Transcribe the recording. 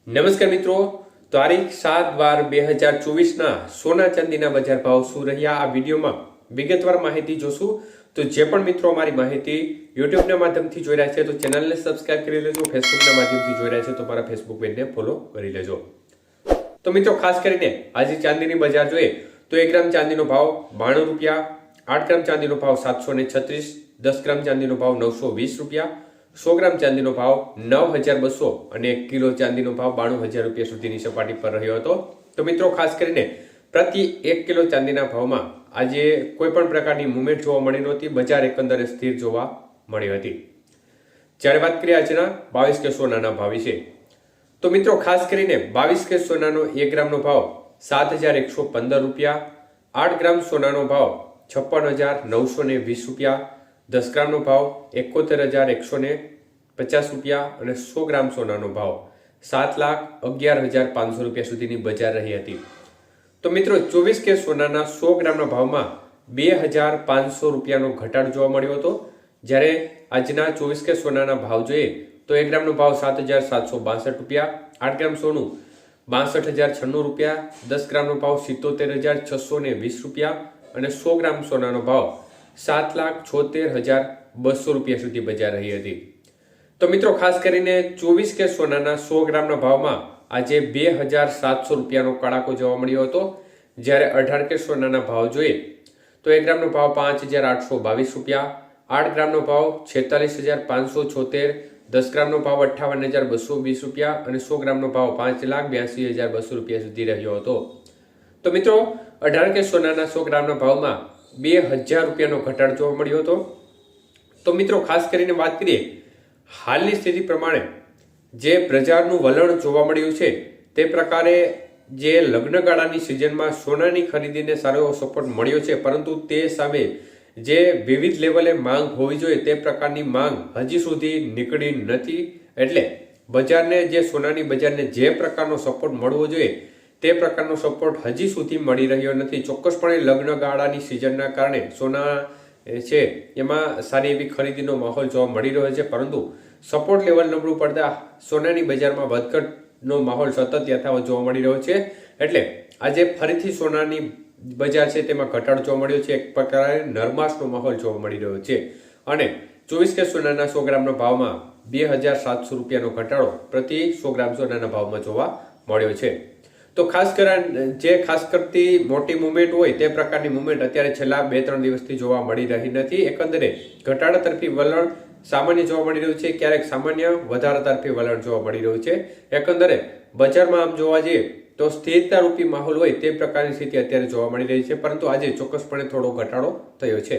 નમસ્કાર મિત્રો, તારીખ 7/12/2024 સોના ચાંદીના બજાર ભાવ શું રહ્યા આ વિડીયોમાં વિગતવાર માહિતી જોશું। તો જે પણ મિત્રો અમારી માહિતી યુટ્યુબના માધ્યમથી જોઈ રહ્યા છે તો ચેનલને સબસ્ક્રાઇબ કરી લેજો, ફેસબુકના માધ્યમથી જોઈ રહ્યા છે તો મારા ફેસબુક પેજને ફોલો કરી લેજો। તો મિત્રો ખાસ કરીને આજે ચાંદીની બજાર જોઈએ તો 1 ગ્રામ ચાંદીનો ભાવ 92 રૂપિયા, 8 ગ્રામ ચાંદીનો ભાવ 736, 10 ગ્રામ ચાંદીનો ભાવ 920 રૂપિયા, 100 ગ્રામ ચાંદીનો ભાવ 9200 અને 1 કિલો ચાંદીનો ભાવ 92000 રૂપિયા સુધીની સપાટી પર રહ્યો હતો। તો મિત્રો ખાસ કરીને પ્રતિ 1 કિલો ચાંદીના ભાવમાં આજે કોઈ પણ પ્રકારની મૂવમેન્ટ જોવા મળી નહોતી, બજાર એકંદરે સ્થિર જોવા મળી હતી। જ્યારે વાત કરીએ આજના 22 કે સોનાના ભાવ વિશે તો મિત્રો ખાસ કરીને 22 કે સોનાનો 1 ગ્રામનો ભાવ 7115 રૂપિયા, 8 ગ્રામ સોનાનો ભાવ 56920 રૂપિયા, 10 ગ્રામનો ભાવ 71150 રૂપિયા અને 100 ગ્રામ સોનાનો ભાવ 7,11,500 રૂપિયા સુધીની બજાર રહી હતી। તો મિત્રો 24 કે સોનાના 100 ગ્રામના ભાવમાં 2500 રૂપિયાનો ઘટાડો જોવા મળ્યો હતો। જ્યારે આજના 24 કે સોનાના ભાવ જોઈએ તો 1 ગ્રામનો ભાવ 7762 રૂપિયા, 8 ગ્રામ સોનું 62096 રૂપિયા, 10 ગ્રામનો ભાવ 77620 રૂપિયા અને 100 ગ્રામ સોનાનો ભાવ 7,76,200 રૂપિયા સુધી બજાર રહી હતી। તો મિત્રો ખાસ કરીને 24 કે સોનાના 100 ગ્રામના ભાવમાં આજે 2700 રૂપિયાનો કડાકો જોવા મળ્યો હતો। જ્યારે 18 કે સોનાના ભાવ જોઈએ તો 1 ગ્રામનો ભાવ 5822 રૂપિયા, 8 ગ્રામનો ભાવ 46576, 10 ગ્રામનો ભાવ 58,220 રૂપિયા અને 100 ગ્રામનો ભાવ 5,82,200 રૂપિયા સુધી રહ્યો હતો। તો મિત્રો 18 કે સોનાના 100 ગ્રામના ભાવમાં 2000 રૂપિયાનો ઘટાડો જોવા મળ્યો હતો। તો મિત્રો ખાસ કરીને વાત કરીએ હાલની સ્થિતિ પ્રમાણે જે બજારનું વલણ જોવા મળ્યું છે તે પ્રકારે જે લગ્નગાળાની સિઝનમાં સોનાની ખરીદીને સારો એવો સપોર્ટ મળ્યો છે, પરંતુ તે સામે જે વિવિધ લેવલે માંગ હોવી જોઈએ તે પ્રકારની માંગ હજી સુધી નીકળી નથી। એટલે બજારને જે સોનાની બજારને જે પ્રકારનો સપોર્ટ મળવો જોઈએ તે પ્રકારનો સપોર્ટ હજી સુધી મળી રહ્યો નથી। ચોક્કસપણે લગ્નગાળાની સિઝનના કારણે સોના છે એમાં સારી એવી ખરીદીનો માહોલ જોવા મળી રહ્યો છે, પરંતુ સપોર્ટ લેવલ નબળું પડતા સોનાની બજારમાં વધઘટનો માહોલ સતત યથાવત જોવા મળી રહ્યો છે। એટલે આજે ફરીથી સોનાની બજાર છે તેમાં ઘટાડો જોવા મળ્યો છે, એક પ્રકારે નરમાશનો માહોલ જોવા મળી રહ્યો છે અને 24 કે સોનાના 100 ગ્રામના ભાવમાં 2700 રૂપિયાનો ઘટાડો પ્રતિ 100 ગ્રામ સોનાના ભાવમાં જોવા મળ્યો છે। તો ખાસ કરતી મોટી મુવમેન્ટ હોય તે પ્રકારની મુવમેન્ટ અત્યારે છેલ્લા 2-3 દિવસથી જોવા મળી રહી નથી। એકંદરે ઘટાડા તરફી વલણ સામાન્ય જોવા મળી રહ્યું છે, ક્યારેક સામાન્ય વધારા તરફી વલણ જોવા મળી રહ્યું છે। એકંદરે બજારમાં આમ જોવા જઈએ તો સ્થિરતા રૂપી માહોલ હોય તે પ્રકારની સ્થિતિ અત્યારે જોવા મળી રહી છે, પરંતુ આજે ચોક્કસપણે થોડો ઘટાડો થયો છે।